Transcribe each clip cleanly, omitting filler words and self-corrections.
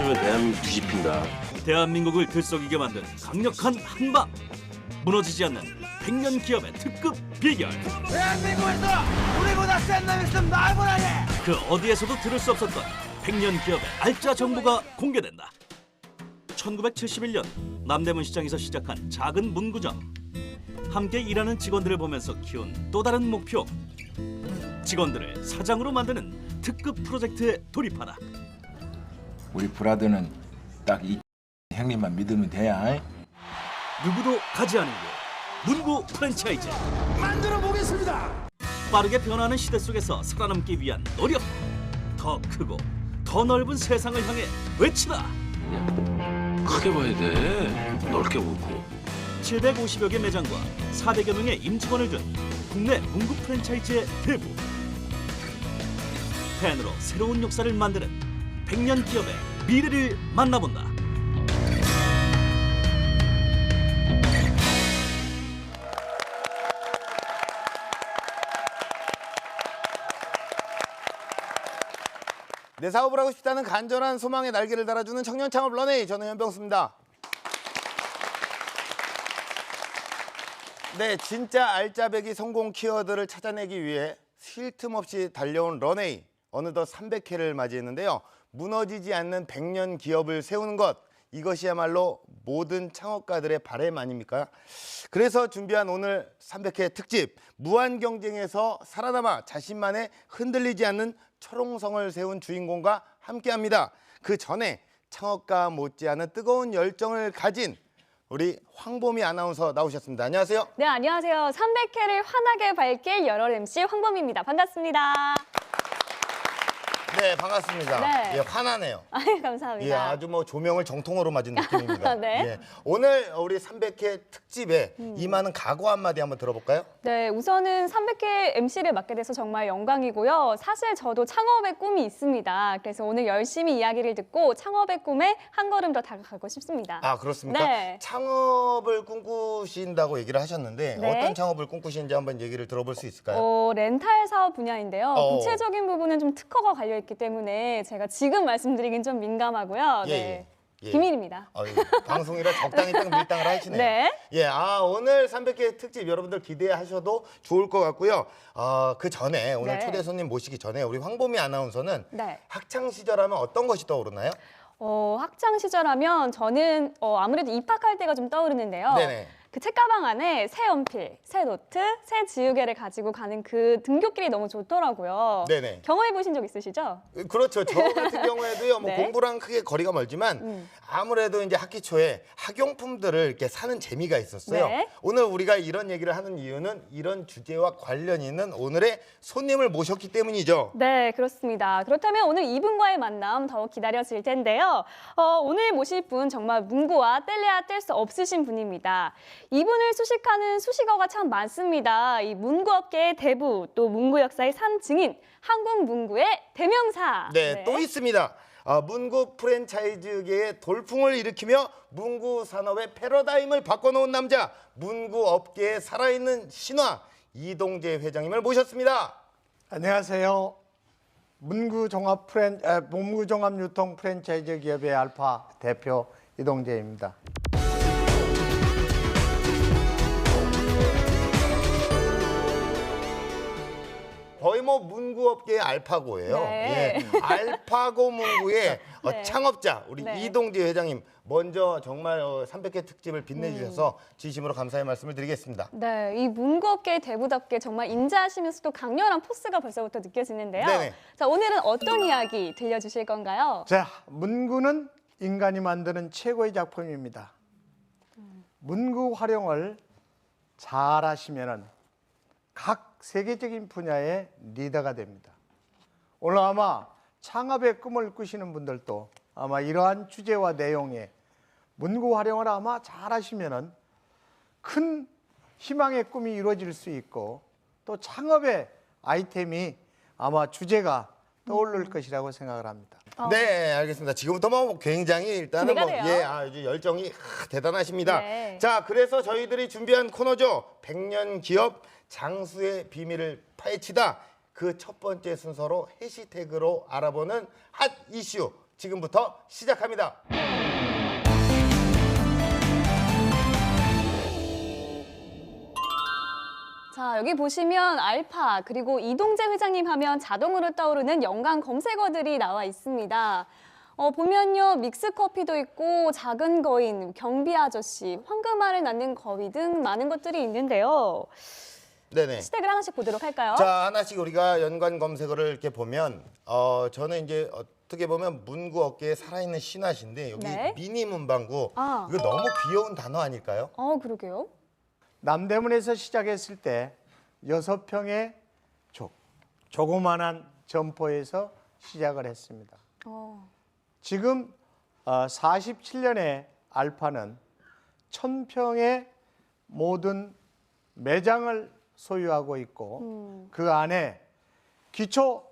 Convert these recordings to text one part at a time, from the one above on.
하면 대한민국 뒤집힌다. 대한민국을 들썩이게 만든 강력한 한방. 무너지지 않는 100년 기업의 특급 비결. 대한민국에서 우리보다 센 놈 있으면 날 보라니. 그 어디에서도 들을 수 없었던 100년 기업의 알짜 정보가 공개된다. 1971년 남대문 시장에서 시작한 작은 문구점. 함께 일하는 직원들을 보면서 키운 또 다른 목표. 직원들을 사장으로 만드는 특급 프로젝트에 돌입하다. 우리 브라더는 딱 이 형님만 믿으면 돼야. 누구도 가지 않은 곳 문구 프랜차이즈. 만들어 보겠습니다. 빠르게 변화하는 시대 속에서 살아남기 위한 노력. 더 크고 더 넓은 세상을 향해 외치다. 크게 봐야 돼. 넓게 보고. 750여 개 매장과 400여 명의 임직원을 둔 국내 문구 프랜차이즈의 대부. 팬으로 새로운 역사를 만드는 100년 기업의 미래를 만나본다. 내 사업을 하고 싶다는 간절한 소망에 날개를 달아주는 청년 창업 런웨이, 저는 현병수입니다. 네, 진짜 알짜배기 성공 키워드를 찾아내기 위해 쉴 틈 없이 달려온 런웨이. 어느덧 300회를 맞이했는데요. 무너지지 않는 100년 기업을 세우는 것, 이것이야말로 모든 창업가들의 바람 아닙니까? 그래서 준비한 오늘 300회 특집, 무한 경쟁에서 살아남아 자신만의 흔들리지 않는 철옹성을 세운 주인공과 함께합니다. 그 전에 창업가 못지않은 뜨거운 열정을 가진 우리 황보미 아나운서 나오셨습니다. 안녕하세요. 네, 안녕하세요. 300회를 환하게 밝힐 열혈 MC 황보미입니다. 반갑습니다. 네, 반갑습니다. 네. 예, 화나네요. 감사합니다. 예, 아주 뭐 조명을 정통으로 맞은 느낌입니다. 네. 예, 오늘 우리 300회 특집에 임하는 각오 한마디 한번 들어볼까요? 네, 우선은 300회 MC를 맡게 돼서 정말 영광이고요. 사실 저도 창업의 꿈이 있습니다. 그래서 오늘 열심히 이야기를 듣고 창업의 꿈에 한 걸음 더 다가가고 싶습니다. 아, 그렇습니까? 네. 창업을 꿈꾸신다고 얘기를 하셨는데 네. 어떤 창업을 꿈꾸시는지 한번 얘기를 들어볼 수 있을까요? 렌탈 사업 분야인데요. 어. 구체적인 부분은 좀 특허가 갈려있기 때문에 제가 지금 말씀드리긴 좀 민감하고요. 네. 예. 비밀입니다. 방송이라 적당히 딱 밀당을 하시네요. 네. 예, 오늘 300회 특집 여러분들 기대하셔도 좋을 것 같고요. 그 전에 오늘 네. 초대 손님 모시기 전에 우리 황보미 아나운서는 네. 학창 시절 하면 어떤 것이 떠오르나요? 학창 시절하면 저는 아무래도 입학할 때가 좀 떠오르는데요. 네네. 그 책가방 안에 새 연필, 새 노트, 새 지우개를 가지고 가는 그 등굣길이 너무 좋더라고요. 네네. 경험해 보신 적 있으시죠? 그렇죠. 저 같은 경우에도요. 뭐 네. 공부랑 크게 거리가 멀지만 아무래도 이제 학기 초에 학용품들을 이렇게 사는 재미가 있었어요. 네. 오늘 우리가 이런 얘기를 하는 이유는 이런 주제와 관련 있는 오늘의 손님을 모셨기 때문이죠. 네, 그렇습니다. 그렇다면 오늘 이분과의 만남 더욱 기다려질 텐데요. 오늘 모실 분 정말 문구와 뗄래야 뗄 수 없으신 분입니다. 이분을 수식하는 수식어가 참 많습니다. 이 문구업계의 대부, 또 문구 역사의 산 증인, 한국 문구의 대명사. 네, 또 있습니다. 문구 프랜차이즈계의 돌풍을 일으키며 문구 산업의 패러다임을 바꿔놓은 남자, 문구 업계의 살아있는 신화 이동재 회장님을 모셨습니다. 안녕하세요. 문구 종합 유통 프랜차이즈 기업의 알파 대표 이동재입니다. 거의 뭐 문구업계의 알파고예요. 네. 예, 알파고 문구의 네. 창업자 우리 네. 이동재 회장님 먼저 정말 300회 특집을 빛내주셔서 진심으로 감사의 말씀을 드리겠습니다. 네, 이 문구업계의 대부답게 정말 인자하시면서도 강렬한 포스가 벌써부터 느껴지는데요. 네네. 자, 오늘은 어떤 이야기 들려주실 건가요? 자, 문구는 인간이 만드는 최고의 작품입니다. 문구 활용을 잘 하시면은 각 세계적인 분야의 리더가 됩니다. 오늘 아마 창업의 꿈을 꾸시는 분들도 아마 이러한 주제와 내용에 문구 활용을 아마 잘 하시면은 큰 희망의 꿈이 이루어질 수 있고 또 창업의 아이템이 아마 주제가 떠오를 것이라고 생각을 합니다. 네, 알겠습니다. 지금부터 뭐 굉장히 일단은 기대가 돼요. 아주 열정이 대단하십니다. 네. 자, 그래서 저희들이 준비한 코너죠. 100년 기업 장수의 비밀을 파헤치다. 그 첫 번째 순서로 해시태그로 알아보는 핫 이슈 지금부터 시작합니다. 자, 여기 보시면 알파 그리고 이동재 회장님 하면 자동으로 떠오르는 연관 검색어들이 나와 있습니다. 보면요, 믹스커피도 있고 작은 거인, 경비 아저씨, 황금알을 낳는 거위 등 많은 것들이 있는데요. 네네. 시댁을 하나씩 보도록 할까요? 자, 하나씩 우리가 연관 검색어를 이렇게 보면 저는 이제 어떻게 보면 문구 업계에 살아있는 신화신데 여기 네. 미니 문방구 아. 이거 너무 귀여운 단어 아닐까요? 그러게요. 남대문에서 시작했을 때 6평의 조그만한 점포에서 시작을 했습니다. 지금 47년의 알파는 1000평의 모든 매장을 소유하고 있고 그 안에 기초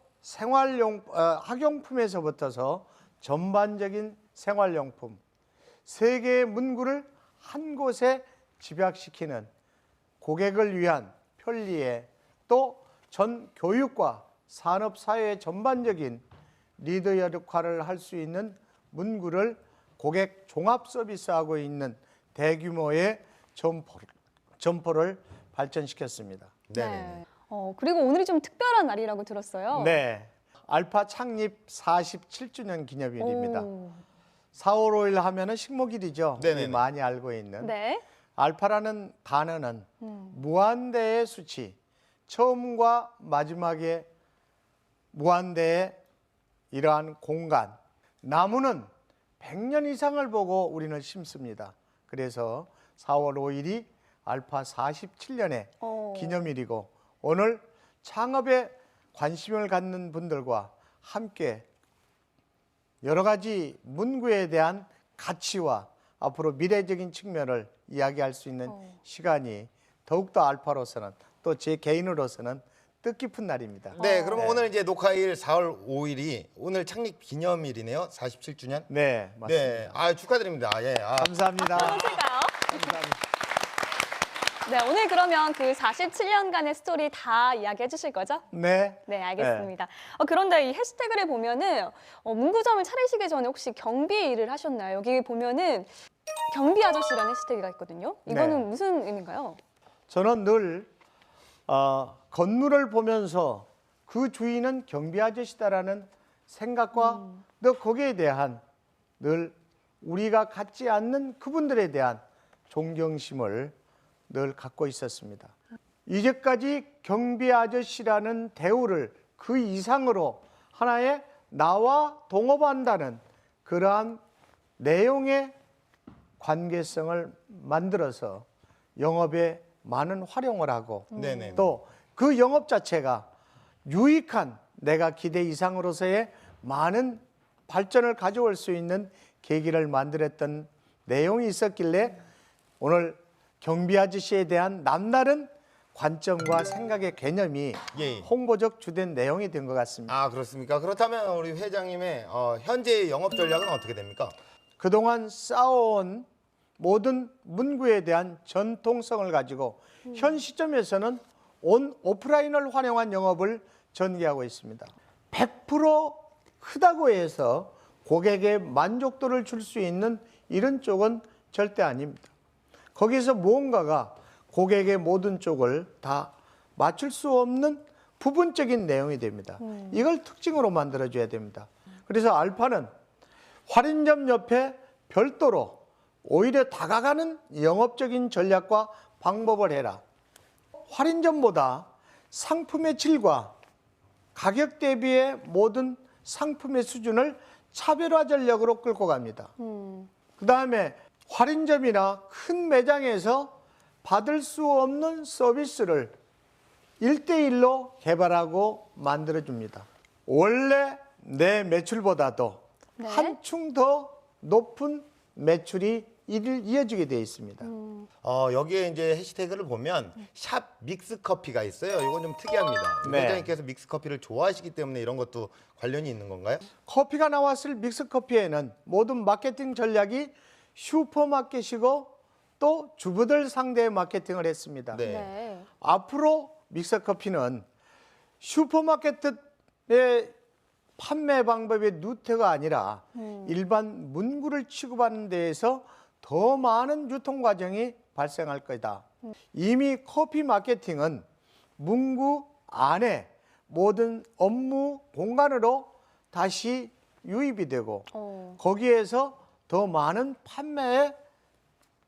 학용품에서부터서 전반적인 생활용품, 3개의 문구를 한 곳에 집약시키는 고객을 위한 편리에 또 전 교육과 산업 사회의 전반적인 리더 역할을 할 수 있는 문구를 고객 종합 서비스하고 있는 대규모의 점포를 발전시켰습니다. 네네. 그리고 오늘이 좀 특별한 날이라고 들었어요. 네, 알파 창립 47주년 기념일입니다. 오. 4월 5일 하면은 식목일이죠. 네네네. 우리 많이 알고 있는. 네. 알파라는 단어는 무한대의 수치, 처음과 마지막에 무한대의 이러한 공간. 나무는 100년 이상을 보고 우리는 심습니다. 그래서 4월 5일이 알파 47년의 기념일이고 오늘 창업에 관심을 갖는 분들과 함께 여러 가지 문구에 대한 가치와 앞으로 미래적인 측면을 이야기할 수 있는 시간이 더욱더 알파로서는 또 제 개인으로서는 뜻깊은 날입니다. 네, 그러면 오늘 이제 녹화일 4월 5일이 오늘 창립 기념일이네요. 47주년. 네, 맞습니다. 네, 축하드립니다. 예, 감사합니다. 칠까요? 네, 오늘 그러면 그 47년간의 스토리 다 이야기해 주실 거죠? 네. 네, 알겠습니다. 그런데 이 해시태그를 보면은 문구점을 차리시기 전에 혹시 경비 일을 하셨나요? 여기 보면은 경비 아저씨라는 해시태그가 있거든요. 이거는 네. 무슨 의미인가요? 저는 늘 건물을 보면서 그 주인은 경비 아저씨다라는 생각과 또 거기에 대한 늘 우리가 갖지 않는 그분들에 대한 존경심을 늘 갖고 있었습니다. 이제까지 경비 아저씨라는 대우를 그 이상으로 하나의 나와 동업한다는 그러한 내용의 관계성을 만들어서 영업에 많은 활용을 하고 네네. 또 그 영업 자체가 유익한 내가 기대 이상으로서의 많은 발전을 가져올 수 있는 계기를 만들었던 내용이 있었길래 오늘 경비 아저씨에 대한 남다른 관점과 생각의 개념이 예. 홍보적 주된 내용이 된 것 같습니다. 그렇습니까? 그렇다면 우리 회장님의 현재 영업 전략은 어떻게 됩니까? 그동안 쌓아온 모든 문구에 대한 전통성을 가지고 현 시점에서는 오프라인을 활용한 영업을 전개하고 있습니다. 100% 크다고 해서 고객의 만족도를 줄 수 있는 이런 쪽은 절대 아닙니다. 거기서 무언가가 고객의 모든 쪽을 다 맞출 수 없는 부분적인 내용이 됩니다. 이걸 특징으로 만들어줘야 됩니다. 그래서 알파는 할인점 옆에 별도로 오히려 다가가는 영업적인 전략과 방법을 해라. 할인점보다 상품의 질과 가격 대비의 모든 상품의 수준을 차별화 전략으로 끌고 갑니다. 그 다음에 할인점이나 큰 매장에서 받을 수 없는 서비스를 1대1로 개발하고 만들어줍니다. 원래 내 매출보다도 네. 한층 더 높은 매출이 이어지게 되어 있습니다. 여기에 이제 해시태그를 보면 샵 믹스 커피가 있어요. 이건 좀 특이합니다. 네. 회장님께서 믹스 커피를 좋아하시기 때문에 이런 것도 관련이 있는 건가요? 커피가 나왔을 믹스커피에는 모든 마케팅 전략이 슈퍼마켓이고 또 주부들 상대의 마케팅을 했습니다. 네. 네. 앞으로 믹스커피는 슈퍼마켓의 판매 방법의 누태가 아니라 일반 문구를 취급하는 데에서 더 많은 유통 과정이 발생할 거다. 이미 커피 마케팅은 문구 안에 모든 업무 공간으로 다시 유입이 되고 거기에서 더 많은 판매의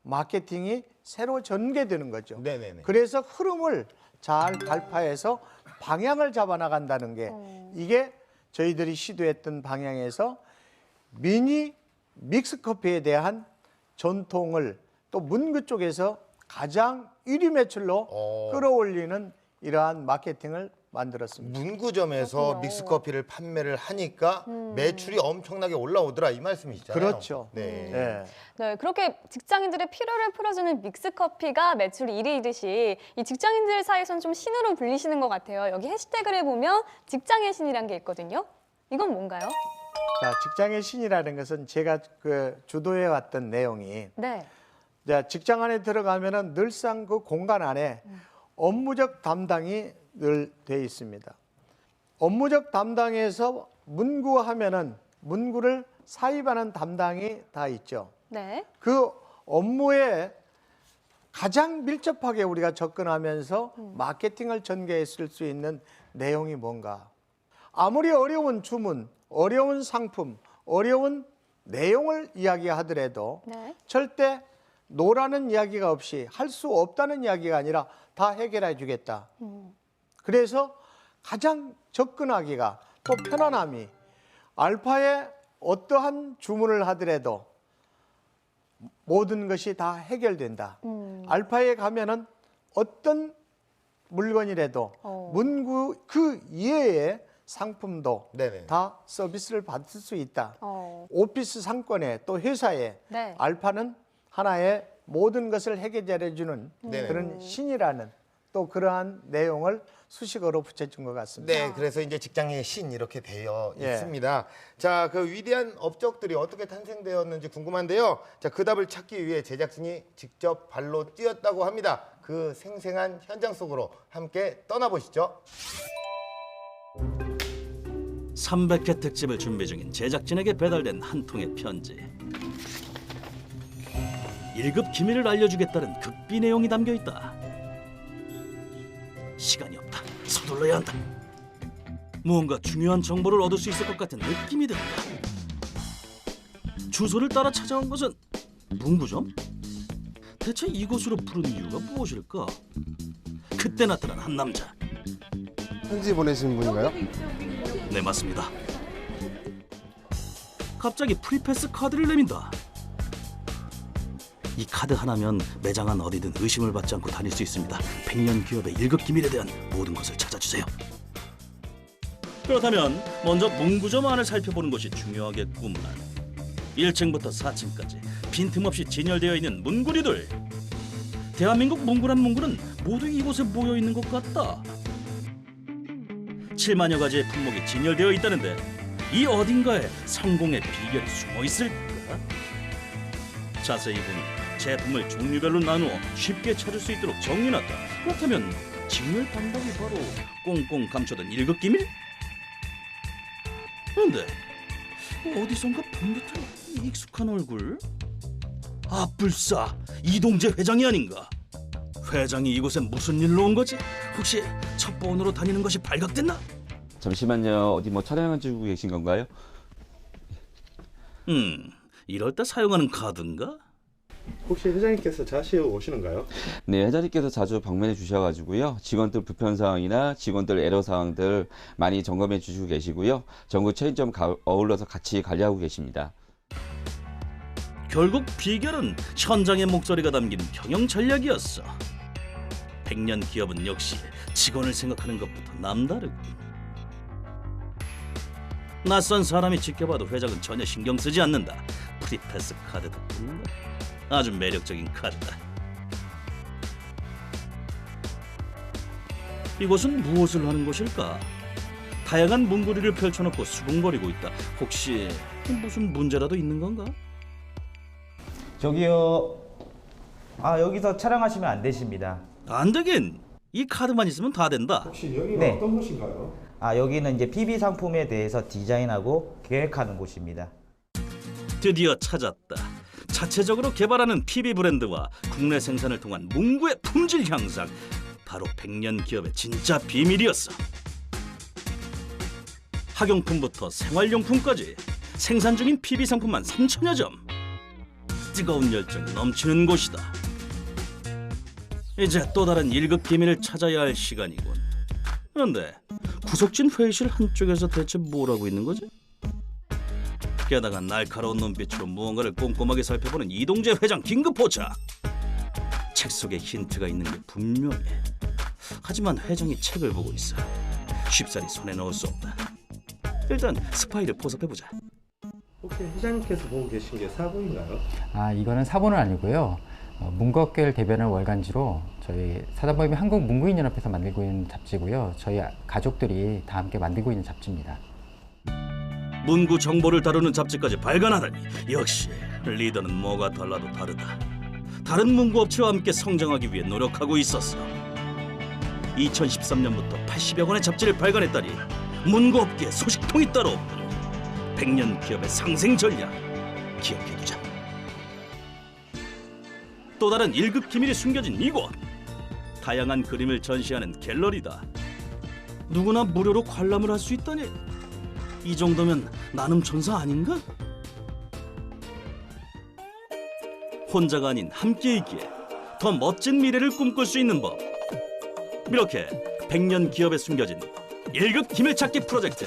마케팅이 새로 전개되는 거죠. 네네네. 그래서 흐름을 잘 갈파해서 방향을 잡아나간다는 게 이게 저희들이 시도했던 방향에서 미니 믹스커피에 대한 전통을 또 문구 쪽에서 가장 1위 매출로 끌어올리는 이러한 마케팅을 만들었습니다. 문구점에서 그렇군요. 믹스커피를 판매를 하니까 매출이 엄청나게 올라오더라 이 말씀이시잖아요. 그렇죠. 네. 예. 네, 그렇게 직장인들의 피로를 풀어주는 믹스커피가 매출 1위이듯이 이 직장인들 사이에서는 좀 신으로 불리시는 것 같아요. 여기 해시태그를 해보면 직장의 신이라는 게 있거든요. 이건 뭔가요? 자, 직장의 신이라는 것은 제가 주도해 왔던 내용이 네. 직장 안에 들어가면은 늘상 그 공간 안에 업무적 담당이 늘 돼 있습니다. 업무적 담당에서 문구하면은 문구를 사입하는 담당이 다 있죠. 네. 그 업무에 가장 밀접하게 우리가 접근하면서 마케팅을 전개했을 수 있는 내용이 뭔가. 아무리 어려운 주문, 어려운 상품, 어려운 내용을 이야기하더라도 네. 절대 노라는 이야기가 없이 할 수 없다는 이야기가 아니라 다 해결해 주겠다. 그래서 가장 접근하기가 또 편안함이 알파에 어떠한 주문을 하더라도 모든 것이 다 해결된다. 알파에 가면은 어떤 물건이라도 문구 그 이외의 상품도 네네. 다 서비스를 받을 수 있다. 어. 오피스 상권에 또 회사에 네. 알파는 하나의 모든 것을 해결해 주는 네네. 그런 신이라는 또 그러한 내용을 수식어로 붙여준 것 같습니다. 네, 그래서 이제 직장의 신 이렇게 되어 예. 있습니다. 자, 그 위대한 업적들이 어떻게 탄생되었는지 궁금한데요. 자, 그 답을 찾기 위해 제작진이 직접 발로 뛰었다고 합니다. 그 생생한 현장 속으로 함께 떠나보시죠. 300회 특집을 준비 중인 제작진에게 배달된 한 통의 편지. 1급 기밀을 알려주겠다는 극비 내용이 담겨 있다. 시간이 없다. 서둘러야 한다. 무언가 중요한 정보를 얻을 수 있을 것 같은 느낌이 든다. 주소를 따라 찾아온 것은 문구점? 대체 이곳으로 부른 이유가 무엇일까? 그때 나타난 한 남자. 편지 보내신 분인가요? 네, 맞습니다. 갑자기 프리패스 카드를 내민다. 이 카드 하나면 매장 안 어디든 의심을 받지 않고 다닐 수 있습니다. 100년 기업의 1급 기밀에 대한 모든 것을 찾아주세요. 그렇다면 먼저 문구점 안을 살펴보는 것이 중요하겠구만. 1층부터 4층까지 빈틈없이 진열되어 있는 문구류들. 대한민국 문구란 문구는 모두 이곳에 모여 있는 것 같다. 7만여 가지의 품목이 진열되어 있다는데 이 어딘가에 성공의 비결이 숨어 있을까? 자세히 보니 제품을 종류별로 나누어 쉽게 찾을 수 있도록 정리해놨다. 그렇다면 진열 방법이 바로 꽁꽁 감춰둔 1급 기밀? 그런데 어디선가 본 듯한 익숙한 얼굴? 아, 불사 이동재 회장이 아닌가? 회장이 이곳에 무슨 일로 온 거지? 혹시 첩보원으로 다니는 것이 발각됐나? 잠시만요. 어디 뭐 촬영을 주고 계신 건가요? 이럴 때 사용하는 카드인가? 혹시 회장님께서 자주 오시는가요? 네, 회장님께서 자주 방문해 주셔가지고요. 직원들 불편사항이나 직원들 애로사항들 많이 점검해 주시고 계시고요. 전국 체인점 어울러서 같이 관리하고 계십니다. 결국 비결은 현장의 목소리가 담긴 경영 전략이었어. 100년 기업은 역시 직원을 생각하는 것부터 남다르군. 낯선 사람이 지켜봐도 회장은 전혀 신경 쓰지 않는다. 프리패스 카드 덕분인가? 아주 매력적인 카드다. 이곳은 무엇을 하는 곳일까? 다양한 문구리를 펼쳐놓고 수군거리고 있다. 혹시 무슨 문제라도 있는 건가? 저기요. 아, 여기서 촬영하시면 안 되십니다. 안 되긴! 이 카드만 있으면 다 된다. 혹시 여기가 네. 어떤 곳인가요? 여기는 이제 PB 상품에 대해서 디자인하고 계획하는 곳입니다. 드디어 찾았다. 자체적으로 개발하는 PB 브랜드와 국내 생산을 통한 문구의 품질 향상. 바로 백년 기업의 진짜 비밀이었어. 학용품부터 생활용품까지 생산 중인 PB 상품만 3천여 점. 뜨거운 열정이 넘치는 곳이다. 이제 또 다른 1급 기밀을 찾아야 할 시간이군. 그런데 구석진 회의실 한쪽에서 대체 뭘 하고 있는 거지? 게다가 날카로운 눈빛으로 무언가를 꼼꼼하게 살펴보는 이동재 회장 긴급 포착. 책 속에 힌트가 있는 게 분명해. 하지만 회장이 책을 보고 있어. 쉽사리 손에 넣을 수 없다. 일단 스파이를 포섭해보자. 혹시 회장님께서 보고 계신 게 사본인가요? 이거는 사본은 아니고요. 문구업계를 대변하는 월간지로 저희 사단법인 한국문구인연합회에서 만들고 있는 잡지고요. 저희 가족들이 다 함께 만들고 있는 잡지입니다. 문구 정보를 다루는 잡지까지 발간하다니 역시 리더는 뭐가 달라도 다르다. 다른 문구업체와 함께 성장하기 위해 노력하고 있었어. 2013년부터 80여 권의 잡지를 발간했다니 문구업계에 소식통이 따로 없군. 100년 기업의 상생 전략 기억해두자. 또 다른 1급 기밀이 숨겨진 이곳. 다양한 그림을 전시하는 갤러리다. 누구나 무료로 관람을 할 수 있다니. 이 정도면 나눔 천사 아닌가? 혼자가 아닌 함께이기에 더 멋진 미래를 꿈꿀 수 있는 법. 이렇게 100년 기업에 숨겨진 1급 기밀 찾기 프로젝트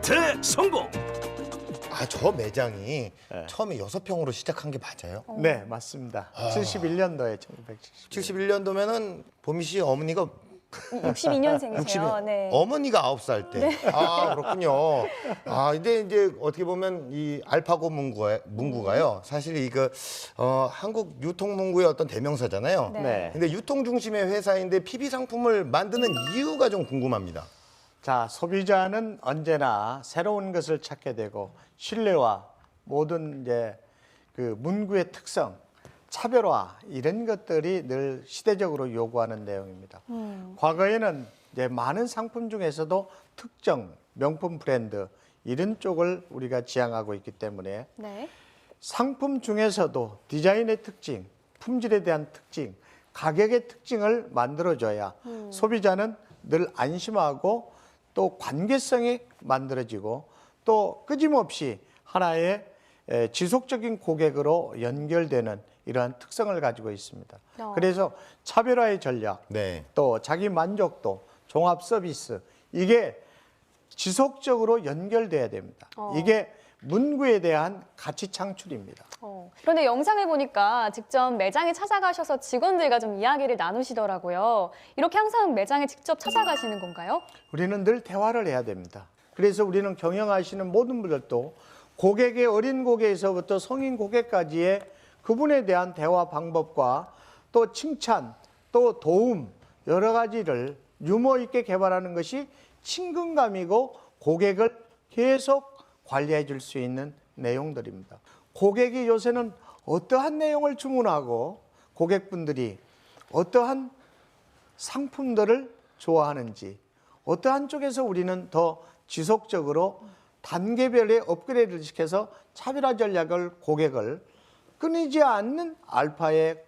대성공! 저 매장이 처음에 6평으로 시작한 게 맞아요? 네, 맞습니다. 71년도에 71년도면은 보미 씨 어머니가 62년생이세요. 네. 어머니가 9살 때. 그렇군요. 근데 이제 어떻게 보면 이 알파고 문구가요. 사실 이거 한국 유통 문구의 어떤 대명사잖아요. 네. 근데 유통 중심의 회사인데 PB 상품을 만드는 이유가 좀 궁금합니다. 자, 소비자는 언제나 새로운 것을 찾게 되고 신뢰와 모든 이제 그 문구의 특성, 차별화 이런 것들이 늘 시대적으로 요구하는 내용입니다. 과거에는 이제 많은 상품 중에서도 특정 명품 브랜드 이런 쪽을 우리가 지향하고 있기 때문에 네. 상품 중에서도 디자인의 특징, 품질에 대한 특징, 가격의 특징을 만들어줘야 소비자는 늘 안심하고 또 관계성이 만들어지고 또 끊임없이 하나의 지속적인 고객으로 연결되는 이러한 특성을 가지고 있습니다. 그래서 차별화의 전략, 또 자기 만족도, 종합 서비스 이게 지속적으로 연결돼야 됩니다. 이게 문구에 대한 가치 창출입니다. 그런데 영상을 보니까 직접 매장에 찾아가셔서 직원들과 좀 이야기를 나누시더라고요. 이렇게 항상 매장에 직접 찾아가시는 건가요? 우리는 늘 대화를 해야 됩니다. 그래서 우리는 경영하시는 모든 분들도 고객의 어린 고객에서부터 성인 고객까지의 그분에 대한 대화 방법과 또 칭찬, 또 도움 여러 가지를 유머 있게 개발하는 것이 친근감이고 고객을 계속 관리해 줄 수 있는 내용들입니다. 고객이 요새는 어떠한 내용을 주문하고 고객분들이 어떠한 상품들을 좋아하는지 어떠한 쪽에서 우리는 더 지속적으로 단계별의 업그레이드를 시켜서 차별화 전략을 고객을 끊이지 않는 알파의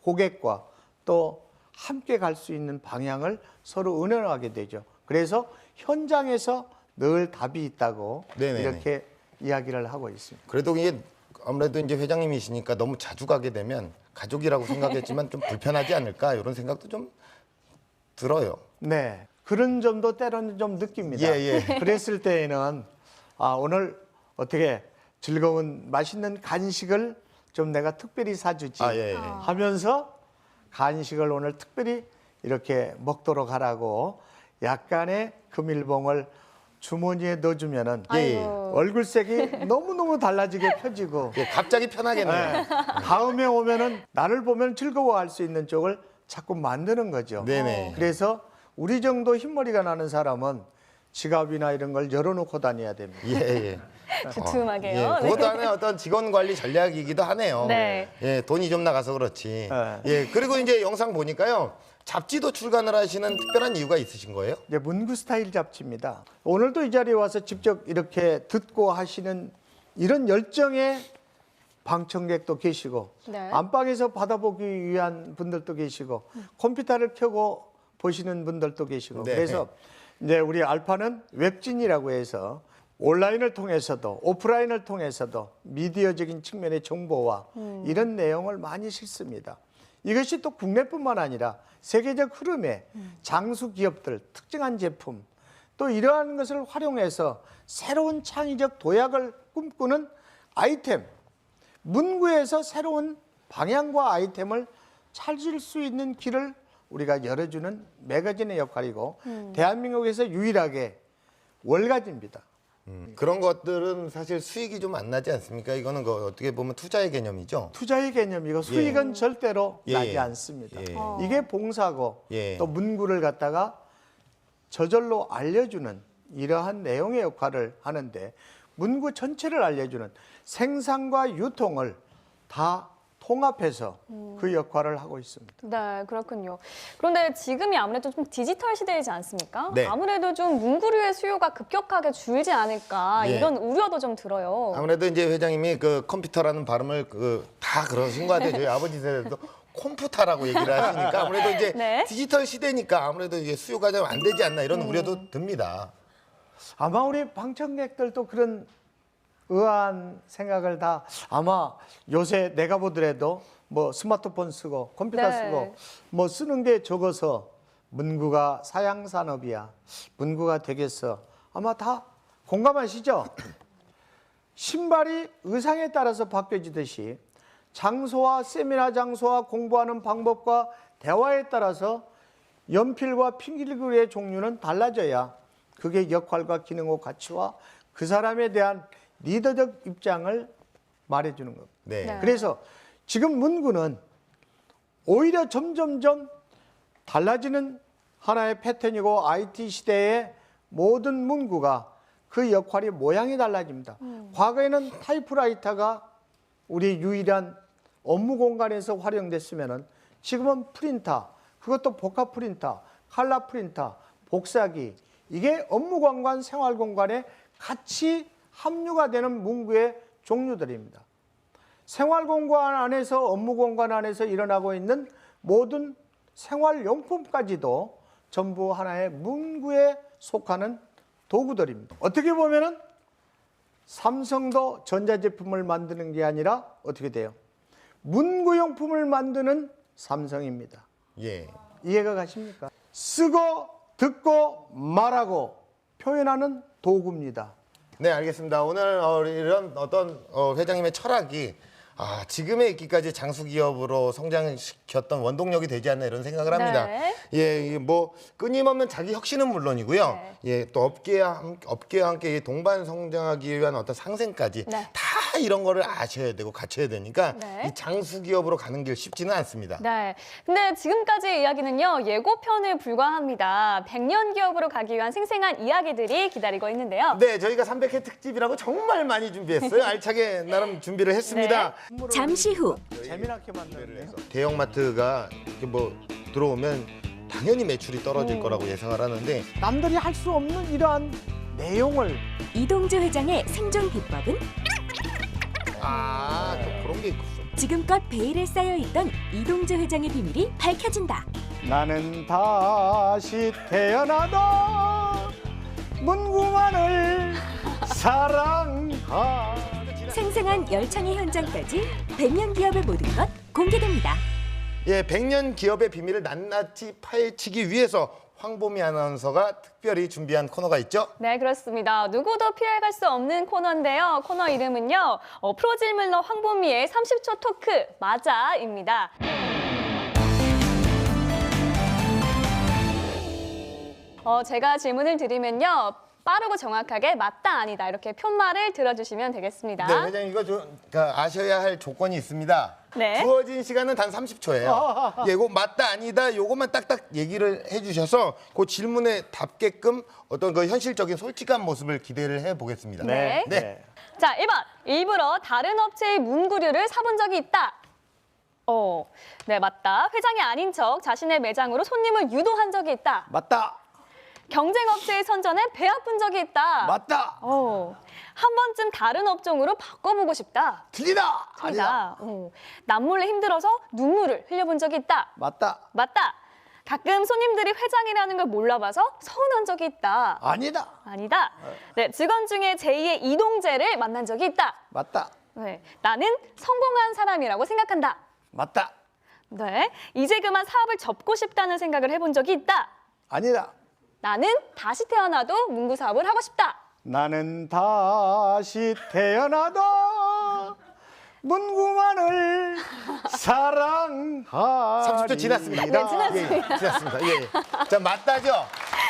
고객과 또 함께 갈 수 있는 방향을 서로 의논하게 되죠. 그래서 현장에서 늘 답이 있다고 이렇게 이야기를 하고 있습니다. 그래도 이게 아무래도 이제 회장님이시니까 너무 자주 가게 되면 가족이라고 생각했지만 좀 불편하지 않을까 이런 생각도 좀 들어요. 네, 그런 점도 때로는 좀 느낍니다. 그랬을 때에는 오늘 어떻게 즐거운 맛있는 간식을 좀 내가 특별히 사주지 하면서 간식을 오늘 특별히 이렇게 먹도록 하라고 약간의 금일봉을 주머니에 넣어주면은 얼굴색이 너무너무 달라지게 펴지고 갑자기 편하겠네요. 다음에 오면은 나를 보면 즐거워할 수 있는 쪽을 자꾸 만드는 거죠. 그래서 우리 정도 흰머리가 나는 사람은 지갑이나 이런 걸 열어놓고 다녀야 됩니다. 두툼하게요. 그것도 하나의 어떤 직원 관리 전략이기도 하네요. 네. 돈이 좀 나가서 그렇지. 그리고 이제 영상 보니까요. 잡지도 출간을 하시는 특별한 이유가 있으신 거예요? 이제 문구 스타일 잡지입니다. 오늘도 이 자리에 와서 직접 이렇게 듣고 하시는 이런 열정의 방청객도 계시고 네. 안방에서 받아보기 위한 분들도 계시고 컴퓨터를 켜고 보시는 분들도 계시고 네. 그래서 이제 우리 알파는 웹진이라고 해서 온라인을 통해서도 오프라인을 통해서도 미디어적인 측면의 정보와 이런 내용을 많이 실습니다. 이것이 또 국내뿐만 아니라 세계적 흐름에 장수 기업들, 특정한 제품 또 이러한 것을 활용해서 새로운 창의적 도약을 꿈꾸는 아이템, 문구에서 새로운 방향과 아이템을 찾을 수 있는 길을 우리가 열어주는 매거진의 역할이고 대한민국에서 유일하게 월가지입니다. 그런 것들은 사실 수익이 좀 안 나지 않습니까? 이거는 어떻게 보면 투자의 개념이죠. 투자의 개념이고 수익은 절대로 나지 않습니다. 이게 봉사고 또 문구를 갖다가 저절로 알려주는 이러한 내용의 역할을 하는데 문구 전체를 알려주는 생산과 유통을 다 통합해서 그 역할을 하고 있습니다. 네, 그렇군요. 그런데 지금이 아무래도 좀 디지털 시대이지 않습니까? 네. 아무래도 좀 문구류의 수요가 급격하게 줄지 않을까 예. 이런 우려도 좀 들어요. 아무래도 이제 회장님이 그 컴퓨터라는 발음을 다 그러신 것 같아요. 저희 아버지 세대도 컴퓨터라고 얘기를 하시니까 아무래도 이제 네. 디지털 시대니까 아무래도 이게 수요가 좀 안 되지 않나 이런 우려도 듭니다. 아마 우리 방청객들도 그런 의아한 생각을 다 아마 요새 내가 보더라도 뭐 스마트폰 쓰고 컴퓨터 네. 쓰고 뭐 쓰는 게 적어서 문구가 사양 산업이야. 문구가 되겠어. 아마 다 공감하시죠? 신발이 의상에 따라서 바뀌어지듯이 장소와 세미나 장소와 공부하는 방법과 대화에 따라서 연필과 필기구의 종류는 달라져야 그게 역할과 기능과 가치와 그 사람에 대한 리더적 입장을 말해주는 겁니다. 네. 네. 그래서 지금 문구는 오히려 점점점 달라지는 하나의 패턴이고 IT 시대의 모든 문구가 그 역할이 모양이 달라집니다. 과거에는 타이프라이터가 우리 유일한 업무 공간에서 활용됐으면은 지금은 프린터, 그것도 복합 프린터, 칼라 프린터, 복사기 이게 업무 공간, 생활 공간에 같이 합류가 되는 문구의 종류들입니다. 생활 공간 안에서 업무 공간 안에서 일어나고 있는 모든 생활용품까지도 전부 하나의 문구에 속하는 도구들입니다. 어떻게 보면은 삼성도 전자제품을 만드는 게 아니라 어떻게 돼요? 문구용품을 만드는 삼성입니다. 예. 이해가 가십니까? 쓰고 듣고 말하고 표현하는 도구입니다. 네, 알겠습니다. 오늘 이런 어떤 회장님의 철학이 지금에 있기까지 장수 기업으로 성장시켰던 원동력이 되지 않나 이런 생각을 합니다. 네. 예, 이게 뭐 끊임없는 자기 혁신은 물론이고요. 네. 예, 또 업계와 함께 동반 성장하기 위한 어떤 상생까지 네. 다 이런 거를 아셔야 되고 갖춰야 되니까 네. 이 장수 기업으로 가는 길 쉽지는 않습니다. 네. 근데 지금까지의 이야기는요, 예고편에 불과합니다. 100년 기업으로 가기 위한 생생한 이야기들이 기다리고 있는데요. 네, 저희가 300회 특집이라고 정말 많이 준비했어요. 알차게 나름 준비를 했습니다. 잠시 후 재미나게 만드는 대형마트가 이렇게 뭐 들어오면 당연히 매출이 떨어질 거라고 예상을 하는데 남들이 할 수 없는 이러한 내용을 이동주 회장의 생존 비법은 또 그런 게 있어. 지금껏 베일에 쌓여있던 이동주 회장의 비밀이 밝혀진다. 나는 다시 태어나도 문구만을 사랑하. 생생한 열창의 현장까지 100년 기업의 모든 것 공개됩니다. 예, 100년 기업의 비밀을 낱낱이 파헤치기 위해서 황보미 아나운서가 특별히 준비한 코너가 있죠? 네, 그렇습니다. 누구도 피해갈 수 없는 코너인데요. 코너 이름은요, 프로질물러 황보미의 30초 토크 맞아입니다. 제가 질문을 드리면요, 빠르고 정확하게 맞다 아니다 이렇게 푯말을 들어주시면 되겠습니다. 네, 회장님 이거 아셔야 할 조건이 있습니다. 네. 주어진 시간은 단 30초예요. 예, 이거 맞다 아니다 요것만 딱딱 얘기를 해주셔서 그 질문에 답게끔 어떤 그 현실적인 솔직한 모습을 기대를 해보겠습니다. 네. 자, 1번. 일부러 다른 업체의 문구류를 사본 적이 있다. 네, 맞다. 회장이 아닌 척 자신의 매장으로 손님을 유도한 적이 있다. 맞다. 경쟁업체의 선전에 배 아픈 적이 있다. 맞다. 한 번쯤 다른 업종으로 바꿔보고 싶다. 틀리다. 틀리다. 남몰래 힘들어서 눈물을 흘려본 적이 있다. 맞다. 맞다. 가끔 손님들이 회장이라는 걸 몰라봐서 서운한 적이 있다. 아니다. 아니다. 네, 직원 중에 제2의 이동재를 만난 적이 있다. 맞다. 네, 나는 성공한 사람이라고 생각한다. 맞다. 네, 이제 그만 사업을 접고 싶다는 생각을 해본 적이 있다. 아니다. 나는 다시 태어나도 문구 사업을 하고 싶다. 나는 다시 태어나도 문구만을 사랑하리라. 30초 지났습니다. 네, 지났습니다. 예, 지났습니다. 예. 자, 맞다죠?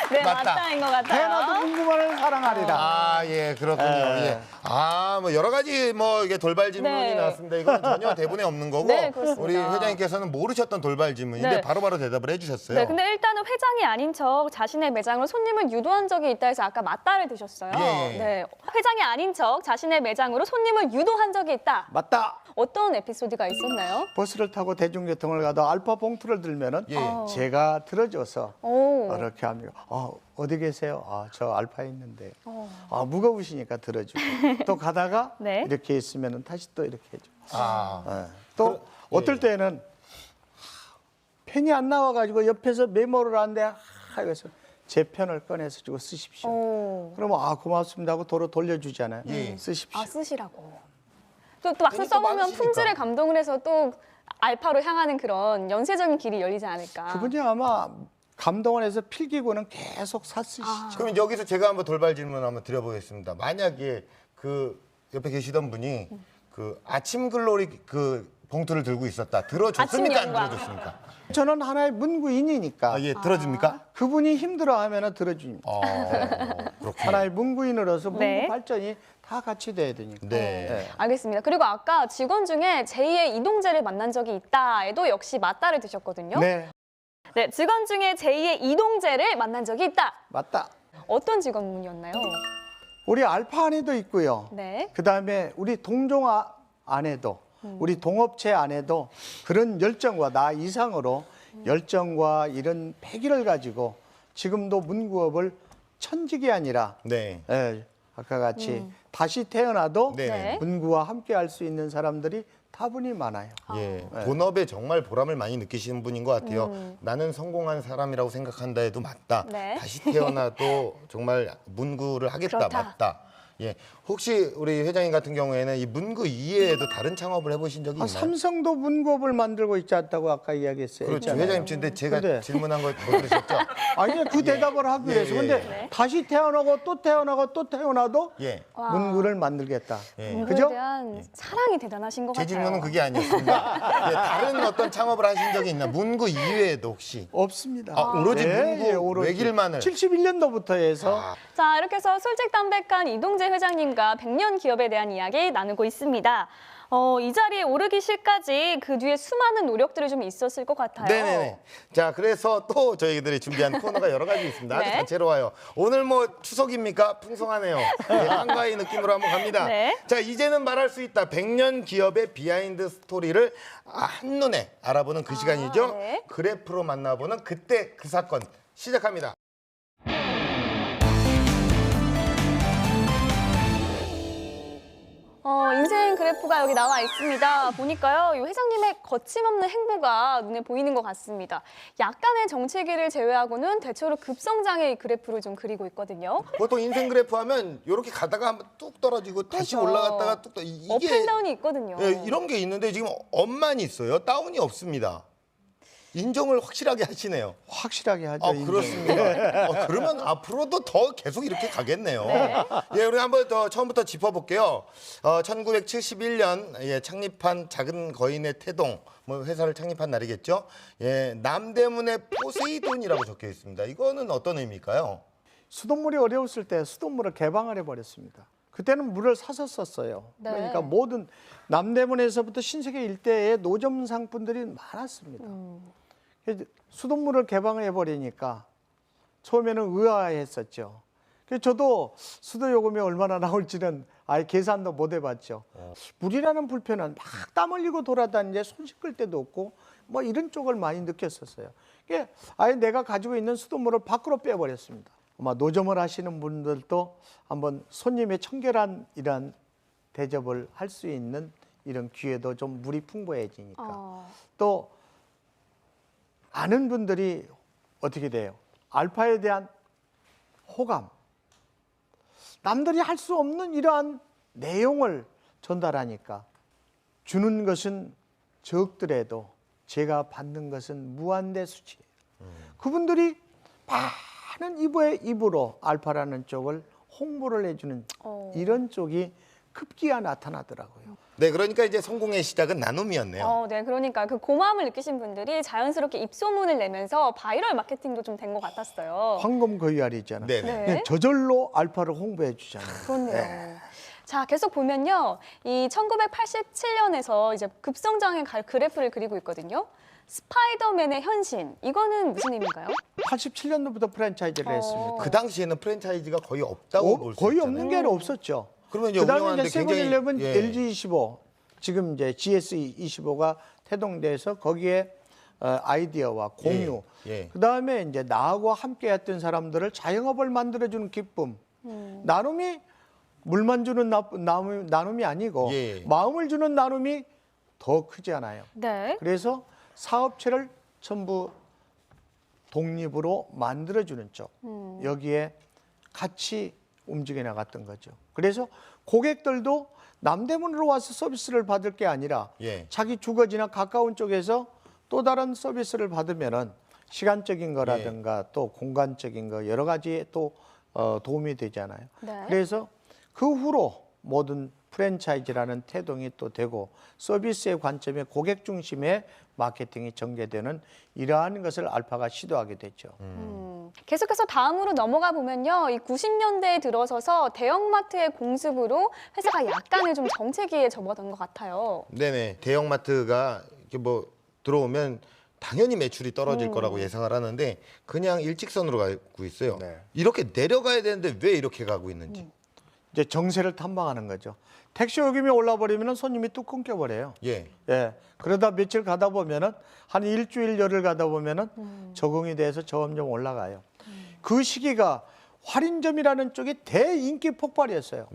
네, 맞다인 것 같아요. 태어나도 문구만을 사랑하리라. 아, 예, 그렇군요. 예. 아, 뭐 여러 가지 뭐 이게 돌발 질문이 네. 나왔습니다. 이건 전혀 대본에 없는 거고 네, 그렇습니다. 우리 회장님께서는 모르셨던 돌발 질문인데 네. 바로바로 대답을 해주셨어요. 네, 근데 일단은 회장이 아닌 척 자신의 매장으로 손님을 유도한 적이 있다 해서 아까 맞다를 드셨어요. 예, 예. 네, 회장이 아닌 척 자신의 매장으로 손님을 유도한 적이 있다. 맞다. 어떤 에피소드가 있었나요? 버스를 타고 대중교통을 가도 알파 봉투를 들면은 예. 제가 들어줘서 오. 이렇게 합니다. 어디 계세요? 저 알파에 있는데. 무거우시니까 들어주고. 또 가다가 네. 이렇게 있으면은 다시 또 이렇게 해줘. 또 예. 어떨 때는 펜이 안 나와가지고 옆에서 메모를 하는데 그래서 제 편을 꺼내서 주고 쓰십시오. 그러면 고맙습니다 하고 도로 돌려주잖아요. 예. 쓰십시오. 아, 쓰시라고. 또 막상 펜이 또 써보면 많으시니까. 품질에 감동을 해서 또 알파로 향하는 그런 연쇄적인 길이 열리지 않을까. 그분이 아마 감동을 해서 필기구는 계속 쓰시죠. 그럼 여기서 제가 한번 돌발 질문 한번 드려보겠습니다. 만약에 그 옆에 계시던 분이 그 아침 글로리 그 봉투를 들고 있었다. 들어줬습니까? 아침 안 영광. 들어줬습니까? 저는 하나의 문구인이니까 예, 들어줍니까? 그분이 힘들어하면 들어줍니다. 그렇군요. 하나의 문구인으로서 문구 네. 발전이 다 같이 돼야 되니까. 네. 알겠습니다. 그리고 아까 직원 중에 제2의 이동재를 만난 적이 있다에도 역시 맞다를 드셨거든요. 네, 네, 직원 중에 제2의 이동재를 만난 적이 있다. 맞다. 어떤 직원분이었나요? 우리 알파 안에도 있고요. 네. 그다음에 우리 동종 안에도 우리 동업체 안에도 그런 열정과 나 이상으로 열정과 이런 패기를 가지고 지금도 문구업을 천직이 아니라 네. 아까 같이 다시 태어나도 네. 문구와 함께 할 수 있는 사람들이 다분히 많아요. 예, 본업에 정말 보람을 많이 느끼시는 분인 것 같아요. 나는 성공한 사람이라고 생각한다 해도 맞다. 네. 다시 태어나도 정말 문구를 하겠다. 그렇다. 맞다. 예, 혹시 우리 회장님 같은 경우에는 이 문구 이외에도 다른 창업을 해보신 적이 있나요? 삼성도 문구업을 만들고 있지 않다고 아까 이야기했어요. 그렇죠. 있잖아요. 회장님, 근데 제가 근데- 질문한 거 못 들으셨죠? 아니 그 대답을 하기 예, 위해서. 예, 근데 예. 다시 태어나고 또 태어나고 또 태어나도 예. 와. 문구를 만들겠다. 예. 문구에 그죠? 대한 사랑이 대단하신 것 제 같아요. 질문은 그게 아니었습니다. 예, 다른 어떤 창업을 하신 적이 있나? 문구 이외에도 혹시? 없습니다. 오로지 문구 외길만을. 71년도부터 해서 자, 이렇게 해서 솔직담백한 이동재 회장님과 100년 기업에 대한 이야기 나누고 있습니다. 이 자리에 오르기 실까지 그 뒤에 수많은 노력들이 좀 있었을 것 같아요. 네네네. 자, 그래서 또 저희들이 준비한 코너가 여러 가지 있습니다. 아주 네. 다채로워요. 오늘 뭐 추석입니까? 풍성하네요. 네, 한가위 느낌으로 한번 갑니다. 네. 자, 이제는 말할 수 있다. 100년 기업의 비하인드 스토리를 한눈에 알아보는 그 시간이죠. 네. 그래프로 만나보는 그때 그 사건 시작합니다. 인생 그래프가 여기 나와 있습니다. 보니까요, 이 회장님의 거침없는 행보가 눈에 보이는 것 같습니다. 약간의 정체기를 제외하고는 대체로 급성장의 그래프를 좀 그리고 있거든요. 보통 인생 그래프 하면 이렇게 가다가 한번 뚝 떨어지고 다시 그렇죠. 올라갔다가 뚝 떨어지고 이게 업앤다운이 있거든요. 예, 이런 게 있는데 지금 업만 있어요. 다운이 없습니다. 인정을 확실하게 하시네요. 확실하게 하죠. 인정을. 그렇습니다. 그러면 앞으로도 더 계속 이렇게 가겠네요. 네. 예, 우리 한번 더 처음부터 짚어볼게요. 1971년 예, 창립한 작은 거인의 태동, 뭐 회사를 창립한 날이겠죠. 예, 남대문의 포세이돈이라고 적혀 있습니다. 이거는 어떤 의미일까요? 수돗물이 어려웠을 때 수돗물을 개방을 해버렸습니다. 그때는 물을 사서 썼어요. 네. 그러니까 모든 남대문에서부터 신세계 일대에 노점 상품들이 많았습니다. 그래서 수돗물을 개방을 해버리니까 처음에는 의아했었죠. 그래서 저도 수도 요금이 얼마나 나올지는 아예 계산도 못 해봤죠. 물이라는 불편은 막 땀 흘리고 돌아다니는데 손 씻을 때도 없고 뭐 이런 쪽을 많이 느꼈었어요. 그러니까 아예 내가 가지고 있는 수돗물을 밖으로 빼버렸습니다. 아마 노점을 하시는 분들도 한번 손님의 청결한이란 대접을 할 수 있는 이런 기회도 좀 물이 풍부해지니까. 또 아는 분들이 어떻게 돼요? 알파에 대한 호감. 남들이 할 수 없는 이러한 내용을 전달하니까 주는 것은 적더라도 제가 받는 것은 무한대수치예요. 그분들이 많은 입으로 알파라는 쪽을 홍보를 해주는 이런 쪽이 급기야 나타나더라고요. 네, 그러니까 이제 성공의 시작은 나눔이었네요. 네, 그러니까 그 고마움을 느끼신 분들이 자연스럽게 입소문을 내면서 바이럴 마케팅도 좀 된 것 같았어요. 황금 거위알이 있잖아요. 네. 저절로 알파를 홍보해 주잖아요. 그렇네요. 네. 자, 계속 보면요. 이 1987년에서 이제 급성장의 그래프를 그리고 있거든요. 스파이더맨의 현신. 이거는 무슨 의미인가요? 87년도부터 프랜차이즈를 했습니다. 그 당시에는 프랜차이즈가 거의 없다고 볼 수 있잖아요. 거의 없는 게 없었죠. 그러면 이제 그다음에 운영하는데 이제 굉장히 세븐일레븐, LG25, 지금 이제 GS25가 태동돼서 거기에 아이디어와 공유. 그다음에 이제 나하고 함께했던 사람들을 자영업을 만들어주는 기쁨. 나눔이 물만 주는 나눔이 아니고 마음을 주는 나눔이 더 크잖아요. 네. 그래서 사업체를 전부 독립으로 만들어주는 쪽. 여기에 같이 움직여 나갔던 거죠. 그래서 고객들도 남대문으로 와서 서비스를 받을 게 아니라 자기 주거지나 가까운 쪽에서 또 다른 서비스를 받으면은 시간적인 거라든가 또 공간적인 거 여러 가지에 또 도움이 되잖아요. 네. 그래서 그 후로 모든 프랜차이즈라는 태동이 또 되고 서비스의 관점에 고객 중심의 마케팅이 전개되는 이러한 것을 알파가 시도하게 됐죠. 계속해서 다음으로 넘어가 보면요. 이 90년대에 들어서서 대형마트의 공습으로 회사가 약간의 좀 정체기에 접어든 것 같아요. 네네. 대형마트가 이렇게 뭐 들어오면 당연히 매출이 떨어질 거라고 예상을 하는데 그냥 일직선으로 가고 있어요. 이렇게 내려가야 되는데 왜 이렇게 가고 있는지. 이제 정세를 탐방하는 거죠. 택시 요금이 올라버리면 손님이 뚝 끊겨버려요. 그러다 며칠 가다 보면은 한 일주일 열흘 가다 보면은 적응이 돼서 점점 올라가요. 그 시기가 할인점이라는 쪽이 대인기 폭발이었어요.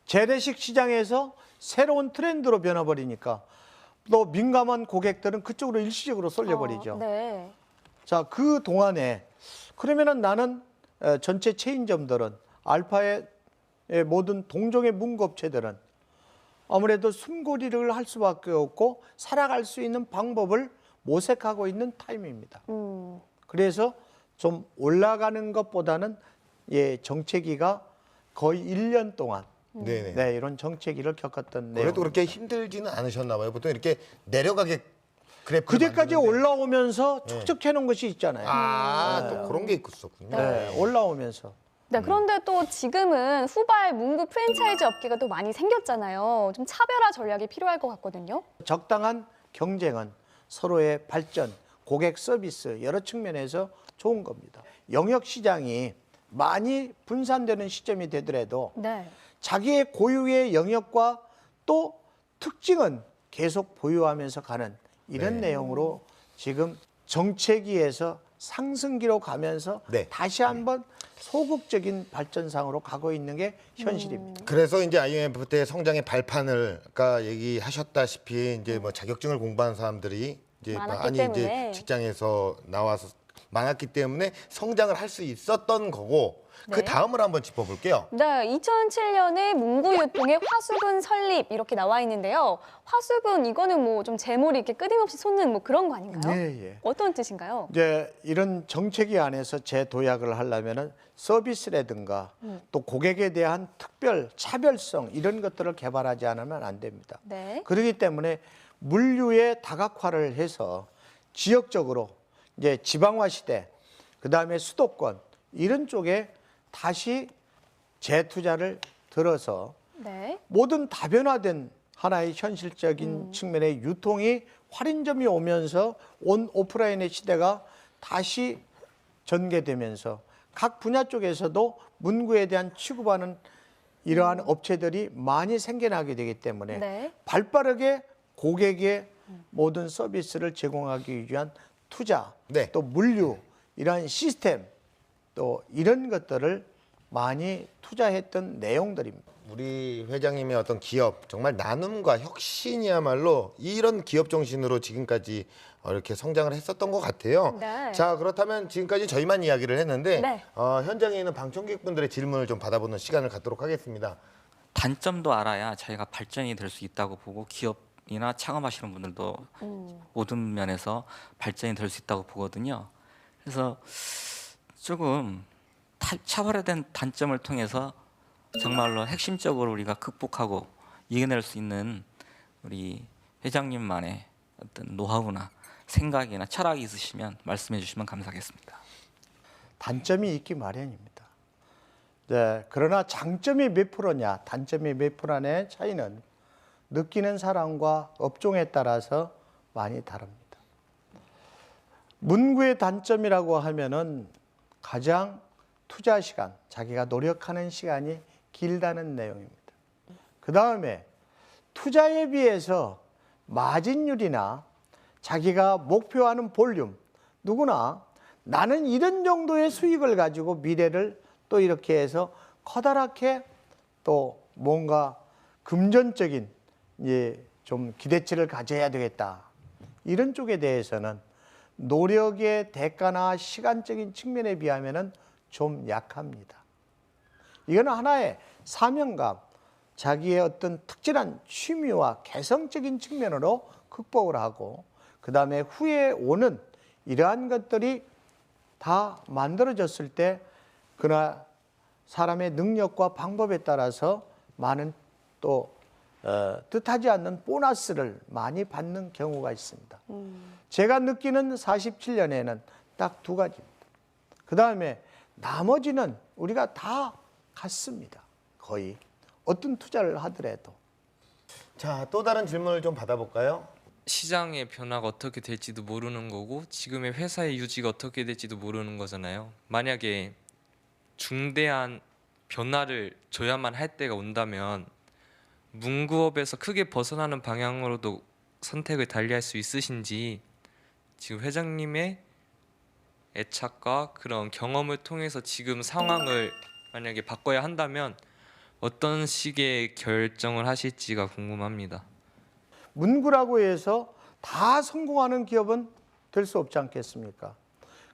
재래식 시장에서 새로운 트렌드로 변화버리니까 또 민감한 고객들은 그쪽으로 일시적으로 쏠려버리죠. 자, 그 동안에 그러면은 나는 전체 체인점들은 알파의 모든 동종의 문구업체들은 아무래도 숨고리를 할 수밖에 없고 살아갈 수 있는 방법을 모색하고 있는 타임입니다. 그래서 좀 올라가는 것보다는 정체기가 거의 1년 동안 이런 정체기를 겪었던 내용. 그래도 그렇게 힘들지는 않으셨나 봐요. 보통 이렇게 내려가게 그래프 그때까지 올라오면서 축적해 놓은 것이 있잖아요. 또 그런 게 있었군요. 올라오면서. 그런데 또 지금은 후발 문구 프랜차이즈 업계가 또 많이 생겼잖아요. 좀 차별화 전략이 필요할 것 같거든요. 적당한 경쟁은 서로의 발전, 고객 서비스 여러 측면에서 좋은 겁니다. 영역 시장이 많이 분산되는 시점이 되더라도 자기의 고유의 영역과 또 특징은 계속 보유하면서 가는 이런 내용으로 지금 정체기에서 상승기로 가면서 다시 한번 소극적인 발전상으로 가고 있는 게 현실입니다. 그래서 이제 IMF 때 성장의 발판을 아까 얘기하셨다시피 이제 뭐 자격증을 공부한 사람들이 이제 이제 직장에서 나와서 많았기 때문에 성장을 할 수 있었던 거고 그 다음을 한번 짚어볼게요. 2007년에 문구유통의 화수분 설립 이렇게 나와 있는데요. 화수분 이거는 뭐 좀 재물이 이렇게 끊임없이 솟는 뭐 그런 거 아닌가요? 어떤 뜻인가요? 이제 이런 정책위 안에서 재도약을 하려면은 서비스라든가 또 고객에 대한 특별 차별성 이런 것들을 개발하지 않으면 안 됩니다. 그렇기 때문에 물류의 다각화를 해서 지역적으로 이제 지방화 시대, 그 다음에 수도권 이런 쪽에 다시 재투자를 들어서 모든 다변화된 하나의 현실적인 측면의 유통이 할인점이 오면서 온 오프라인의 시대가 다시 전개되면서 각 분야 쪽에서도 문구에 대한 취급하는 이러한 업체들이 많이 생겨나게 되기 때문에 네. 발빠르게 고객의 모든 서비스를 제공하기 위한 투자, 네. 또 물류, 이러한 시스템, 또 이런 것들을 많이 투자했던 내용들입니다. 우리 회장님의 어떤 기업 정말 나눔과 혁신이야말로 이런 기업 정신으로 지금까지 이렇게 성장을 했었던 것 같아요. 네. 자, 그렇다면 지금까지 저희만 이야기를 했는데 네. 현장에 있는 방청객분들의 질문을 좀 받아보는 시간을 갖도록 하겠습니다. 단점도 알아야 저희가 발전이 될 수 있다고 보고 기업이나 창업하시는 분들도 모든 면에서 발전이 될 수 있다고 보거든요. 그래서 조금 차별화된 단점을 통해서 정말로 핵심적으로 우리가 극복하고 이겨낼 수 있는 우리 회장님만의 어떤 노하우나 생각이나 철학이 있으시면 말씀해 주시면 감사하겠습니다. 단점이 있기 마련입니다. 네, 그러나 장점이 몇 프로냐, 단점이 몇 프로냐의 차이는 느끼는 사람과 업종에 따라서 많이 다릅니다. 문구의 단점이라고 하면은 가장 투자 시간, 자기가 노력하는 시간이 길다는 내용입니다. 그 다음에 투자에 비해서 마진율이나 자기가 목표하는 볼륨, 누구나 나는 이런 정도의 수익을 가지고 미래를 또 이렇게 해서 커다랗게 또 뭔가 금전적인 좀 기대치를 가져야 되겠다. 이런 쪽에 대해서는 노력의 대가나 시간적인 측면에 비하면은 좀 약합니다. 이건 하나의 사명감, 자기의 어떤 특별한 취미와 개성적인 측면으로 극복을 하고 그 다음에 후에 오는 이러한 것들이 다 만들어졌을 때 그러나 사람의 능력과 방법에 따라서 많은 또 뜻하지 않는 보너스를 많이 받는 경우가 있습니다. 제가 느끼는 47년에는 딱 두 가지입니다. 그 다음에 나머지는 우리가 다 같습니다. 거의 어떤 투자를 하더라도. 자, 또 다른 질문을 좀 받아볼까요? 시장의 변화가 어떻게 될지도 모르는 거고 지금의 회사의 유지가 어떻게 될지도 모르는 거잖아요. 만약에 중대한 변화를 줘야만 할 때가 온다면 문구업에서 크게 벗어나는 방향으로도 선택을 달리할 수 있으신지, 지금 회장님의 애착과 그런 경험을 통해서 지금 상황을 만약에 바꿔야 한다면 어떤 식의 결정을 하실지가 궁금합니다. 문구라고 해서 다 성공하는 기업은 될 수 없지 않겠습니까?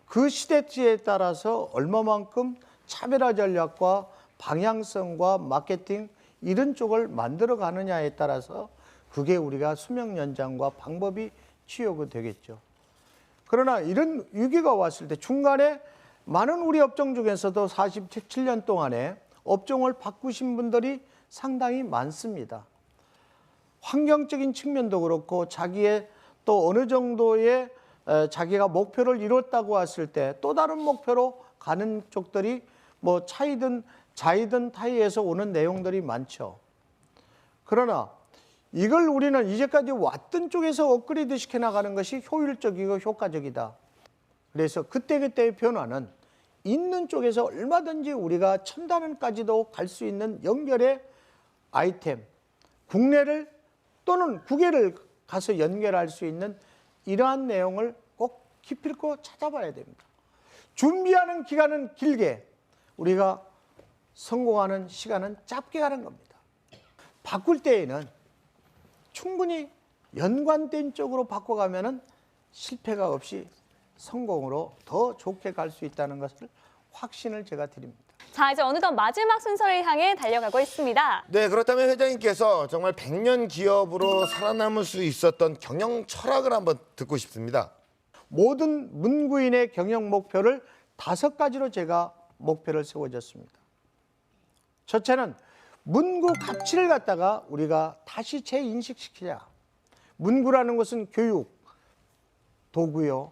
그 시대에 따라서 얼마만큼 차별화 전략과 방향성과 마케팅 이런 쪽을 만들어 가느냐에 따라서 그게 우리가 수명 연장과 방법이 취하게 되겠죠. 그러나 이런 위기가 왔을 때 중간에 많은 우리 업종 중에서도 47년 동안에 업종을 바꾸신 분들이 상당히 많습니다. 환경적인 측면도 그렇고 자기의 또 어느 정도의 자기가 목표를 이뤘다고 했을 때 또 다른 목표로 가는 쪽들이 뭐 차이든 자이든 타이에서 오는 내용들이 많죠. 그러나 이걸 우리는 이제까지 왔던 쪽에서 업그레이드 시켜 나가는 것이 효율적이고 효과적이다. 그래서 그때그때의 변화는 있는 쪽에서 얼마든지 우리가 첨단은까지도 갈 수 있는 연결의 아이템, 국내를 또는 국외를 가서 연결할 수 있는 이러한 내용을 꼭 기필코 찾아봐야 됩니다. 준비하는 기간은 길게, 우리가 성공하는 시간은 짧게 가는 겁니다. 바꿀 때에는 충분히 연관된 쪽으로 바꿔가면은 실패가 없이 성공으로 더 좋게 갈 수 있다는 것을 확신을 제가 드립니다. 자, 이제 어느덧 마지막 순서를 향해 달려가고 있습니다. 네, 그렇다면 회장님께서 정말 100년 기업으로 살아남을 수 있었던 경영 철학을 한번 듣고 싶습니다. 모든 문구인의 경영 목표를 5가지로 제가 목표를 세워졌습니다. 첫째는 문구 가치를 갖다가 우리가 다시 재인식시키자. 문구라는 것은 교육, 도구요.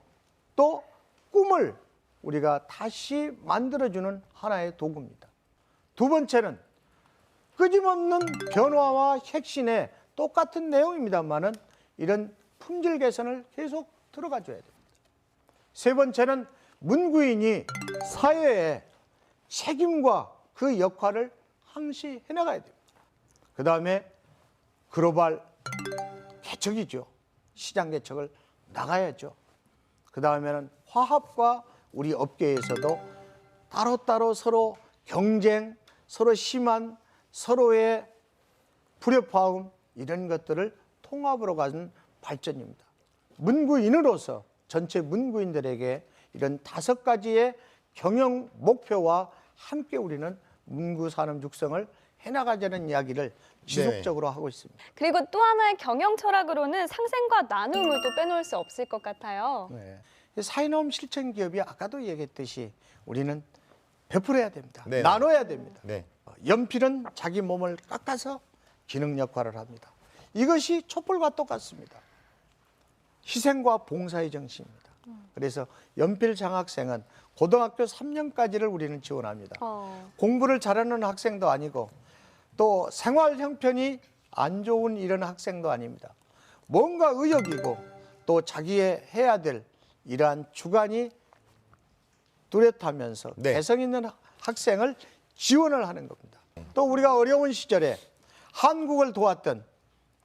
또 꿈을 우리가 다시 만들어주는 하나의 도구입니다. 두 번째는 끊임없는 변화와 혁신의 똑같은 내용입니다만은 이런 품질 개선을 계속 들어가 줘야 됩니다. 세 번째는 문구인이 사회에 책임과 그 역할을 항시 해나가야 됩니다. 그 다음에 글로벌 개척이죠. 시장 개척을 나가야죠. 그 다음에는 화합과 우리 업계에서도 따로따로 서로 경쟁, 서로 심한 서로의 불협화음 이런 것들을 통합으로 가는 발전입니다. 문구인으로서 전체 문구인들에게 이런 5가지의 경영 목표와 함께 우리는 문구 산업 육성을 해나가자는 이야기를 지속적으로 하고 있습니다. 그리고 또 하나의 경영 철학으로는 상생과 나눔을 또 빼놓을 수 없을 것 같아요. 네. 사이놈 실천 기업이 아까도 얘기했듯이 우리는 베풀어야 됩니다. 네. 나눠야 됩니다. 네. 연필은 자기 몸을 깎아서 기능 역할을 합니다. 이것이 촛불과 똑같습니다. 희생과 봉사의 정신입니다. 그래서 연필 장학생은 고등학교 3년까지를 우리는 지원합니다. 공부를 잘하는 학생도 아니고 또 생활 형편이 안 좋은 이런 학생도 아닙니다. 뭔가 의욕이고 또 자기의 해야 될 이러한 주관이 뚜렷하면서 개성 있는 학생을 지원을 하는 겁니다. 또 우리가 어려운 시절에 한국을 도왔던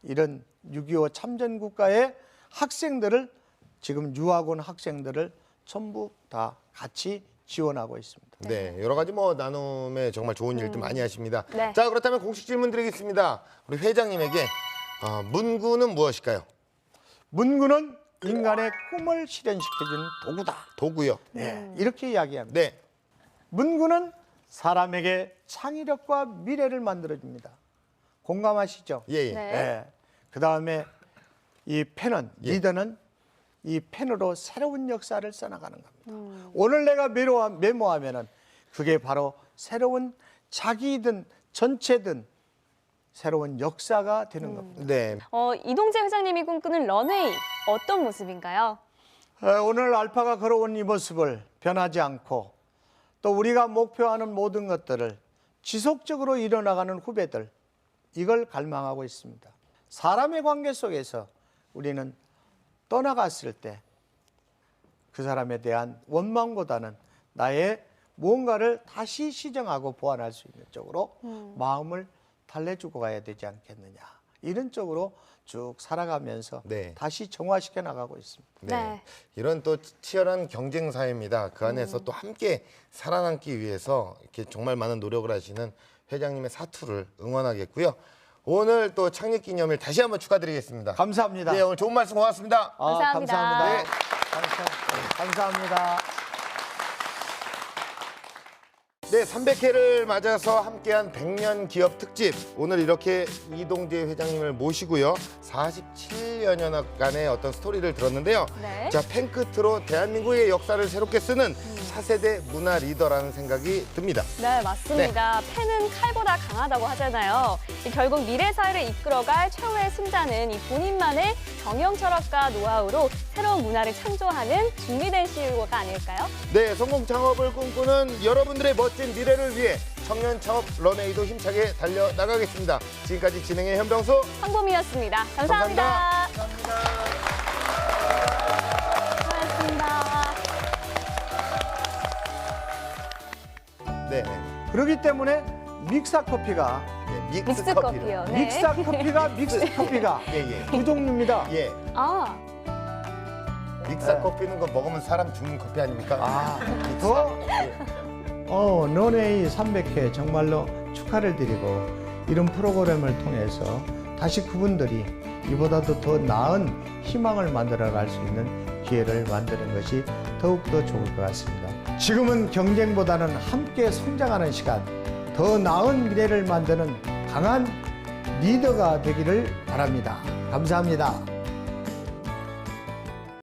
이런 6.25 참전국가의 학생들을 지금 유학 온 학생들을 전부 다 같이 지원하고 있습니다. 네, 여러 가지 뭐 나눔에 정말 좋은 일들 많이 하십니다. 네. 자, 그렇다면 공식 질문 드리겠습니다. 우리 회장님에게 문구는 무엇일까요? 문구는 인간의 꿈을 실현시켜주는 도구다. 도구요. 네, 이렇게 이야기합니다. 네. 문구는 사람에게 창의력과 미래를 만들어줍니다. 공감하시죠? 예, 예. 네. 그 다음에 이 펜은, 리더는 이 펜으로 새로운 역사를 써나가는 겁니다. 오늘 내가 메모하면은 그게 바로 새로운 자기든 전체든 새로운 역사가 되는 겁니다. 네. 이동재 회장님이 꿈꾸는 런웨이 어떤 모습인가요? 오늘 알파가 걸어온 이 모습을 변하지 않고 또 우리가 목표하는 모든 것들을 지속적으로 이뤄나가는 후배들, 이걸 갈망하고 있습니다. 사람의 관계 속에서 우리는 떠나갔을 때 그 사람에 대한 원망보다는 나의 무언가를 다시 시정하고 보완할 수 있는 쪽으로 마음을 달래주고 가야 되지 않겠느냐. 이런 쪽으로 쭉 살아가면서 다시 정화시켜 나가고 있습니다. 네. 이런 또 치열한 경쟁 사회입니다. 그 안에서 또 함께 살아남기 위해서 이렇게 정말 많은 노력을 하시는 회장님의 사투를 응원하겠고요. 오늘 또 창립 기념일 다시 한번 축하드리겠습니다. 감사합니다. 네, 오늘 좋은 말씀 고맙습니다. 감사합니다. 감사합니다. 네. 감사합니다. 네, 300회를 맞아서 함께한 100년 기업 특집. 오늘 이렇게 이동재 회장님을 모시고요. 47여년간의 어떤 스토리를 들었는데요. 네. 자, 펜 끝으로 대한민국의 역사를 새롭게 쓰는 차세대 문화 리더라는 생각이 듭니다. 네, 맞습니다. 펜은 칼보다 강하다고 하잖아요. 결국 미래 사회를 이끌어갈 최후의 승자는 이 본인만의 경영 철학과 노하우로 새로운 문화를 창조하는 준비된 CEO가 아닐까요? 네, 성공 창업을 꿈꾸는 여러분들의 멋진 미래를 위해 청년 창업 런웨이도 힘차게 달려나가겠습니다. 지금까지 진행의 현병수, 황보미였습니다. 감사합니다. 수고하셨습니다. 네. 그렇기 때문에 믹사 커피가 믹스 커피요. 네. 믹사 커피가 믹스 커피가 두 종류입니다. 예. 아, 믹사 커피는 거 먹으면 사람 죽는 커피 아닙니까? 런웨이 300회 정말로 축하를 드리고 이런 프로그램을 통해서 다시 그분들이 이보다도 더 나은 희망을 만들어갈 수 있는 기회를 만드는 것이 더욱더 좋을 것 같습니다. 지금은 경쟁보다는 함께 성장하는 시간, 더 나은 미래를 만드는 강한 리더가 되기를 바랍니다. 감사합니다.